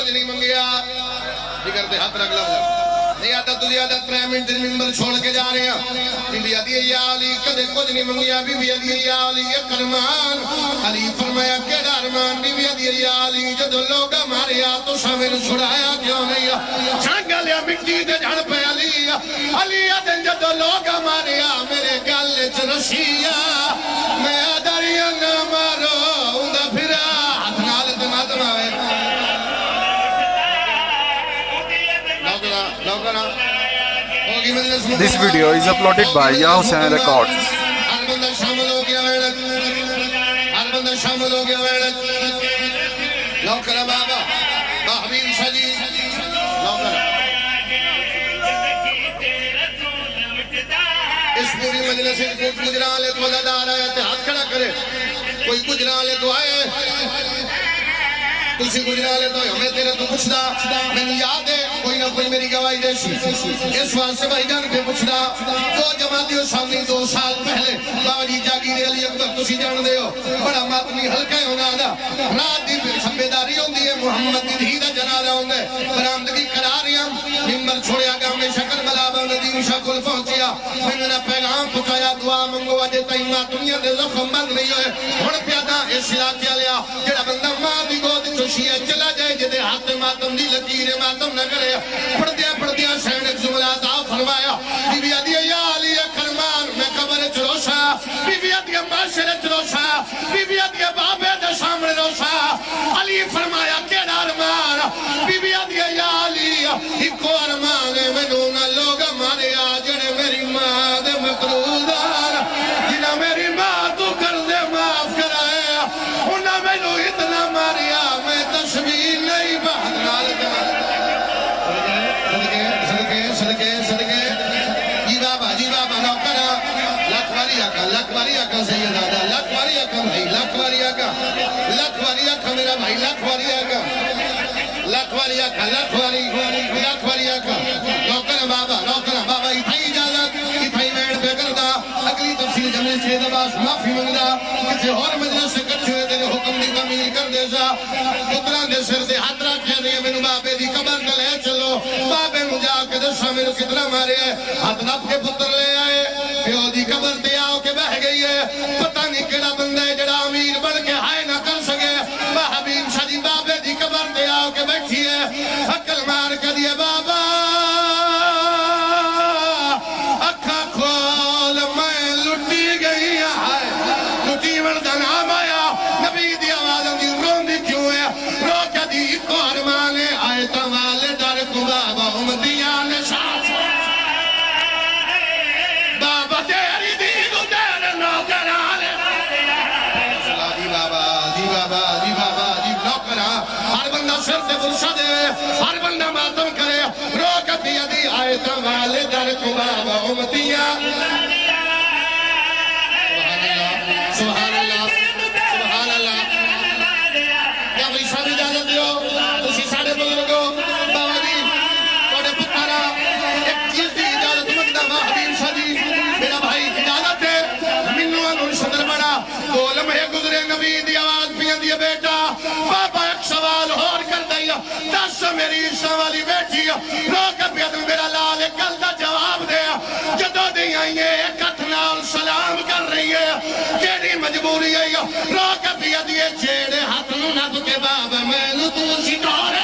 کچھ نہیں منگیا جگر دے ہاتھ رکھ لو زیادہ تو زیادہ 3 منٹ ممبر چھوڑ کے جا رہے ہیں بی بی عدی یا علی کدے کچھ نہیں منگیا بی بی عدی یا علی کرمان علی فرمایا کیڑا ارمان بی بی عدی یا علی جدو لوگ ماریا تو سامن چھڑایا کیوں نہیں چھانگا لیا مٹی دے جھڑ پہ علی علی آدھن جدو لوگ ماریا میرے گل چرشیا میں آدھریا نہ مارو اندہ پھرا ہاتھ نالت ماتم آئے This video is uploaded by Ya Hussain Records. ہر بندہ شامل ہو گیا ویڑک ہر بندہ شامل ہو گیا ویڑک لوکرہ بابا حبیب شجی لوکرہ اس پوری مجلس کوئی گجران لے تو ادار آئے ہاتھ کھڑا کرے کوئی گجران لے تو آئے تُسی گجرا لے تو ہمیں تیرے تو پوچھ دا میں نے یاد ہے کوئی نہ کوئی میری گواہی دے سی اس واسطے بھائی جان پہ پوچھ دا دو جماعتیوں سامنے 2 سال پہلے بابا جی جاگیر علی اکبر تُسی جان دے ہو بڑا ماتمی ہلکا ہے ہونا دا رات دی پھر سمبیداری ہوں دی ہے محمد دی دھی دا جنازہ ہوں دے برامدگی قرار ہیں ممبر چھوڑیا گا میں شکر ملابہ ندیم شکل پہنچیا میں نے پیغام پہنچایا دعا منگو وجہ تائیں ماتمیاں دے زخم بند نہیں ہوئے ہون پیادا اس علاقے لیا جڑا بندہ ماں دی گود شیعہ چلا جائے جدے ہاتھ ماتم دی لکیر ماتم نہ کرے پڑھدیا سینک جملات آ فرمایا بی بی عدی یا علی کرمان میں قبر چروشا بی بی عدی معاشر چروشا بی بی عدی بابے دے سامنے روشا علی فرمایا کیڑا ارمان بی بی عدی یا علی ایکو ارمان میں نونا لوگ مارے آجڑے میری ماں دے مقرودار جنہ میری ماں تو کر دے معاف کرائے انہا میں نو اتنا ماریا تشبیل نہیں بہت نال صدقے جی بابا نوکرہ لکھواری آقا سید آدھا لکھواری آقا بھائی لکھواری آقا میرا بھائی لکھواری آقا نوکرہ بابا اتھائی اجازت اتھائی میڈ پہ کردہ اگلی تفصیل جمعے سے دباس معافی منگدہ کسی اور مجلس سے کچھ ہوئے تیرے حکم دی تعمیل کر دے سا پتران دے سر سے ہاتھ رکھے دیا میں بابے دی قبر نہ لے چلو بابے مجھا کے دسا میں کتنا مارے ہے ہاتھ نپ کے پتر لے آئے پیو دی قبر تے آؤ کے بہ گئی ہے پتہ نہیں کیڑا بندہ ہے جڑا امیر بڑھ کے ہائے نہ کر سکے حبیب شاہ بابے دی قبر تے آؤ کے بیٹھی ہے عقل مار کے دیے بابا اکھا کھول میں لٹی گئی ہے لٹی وردہ نام آیا نبی دی آواز دی رون دی کیوں ہے رو کیا دی کو ارمانے آئے تمالے در کو بابا امدیان شاہ بابا تیری دی کو تیرے نوکرانے جی بابا نوکرہ ہر بندہ سر سے فرشا دے ہر بندہ ماتم کرے رو کیا دی آئے تمالے در کو بابا امدیان سبحان اللہ کیا بھئی سب اجازت دیو تسی ساڑھے بزرگو بابا جی توڑے پتارا ایک چیز دی اجازت مندہ حبیب شاہ جی میرا بھائی اجازت ہے منو انہوں صدر بڑا دو لمحے گزرے نبی دی آواز پیاں دی بیٹا بابا ایک سوال اور کر دیا دس میری عشاء والی بیٹی رو کے پیاد میرا لال ایک گل دا جواب دے جدو دی آئیں ایک اتنال سلام کر رہی ہے کیڑی مجبوری ہے رو کے پیاد یہ چھیڑے ہاتھ نو نب کے بابا میں نو تو سکھارے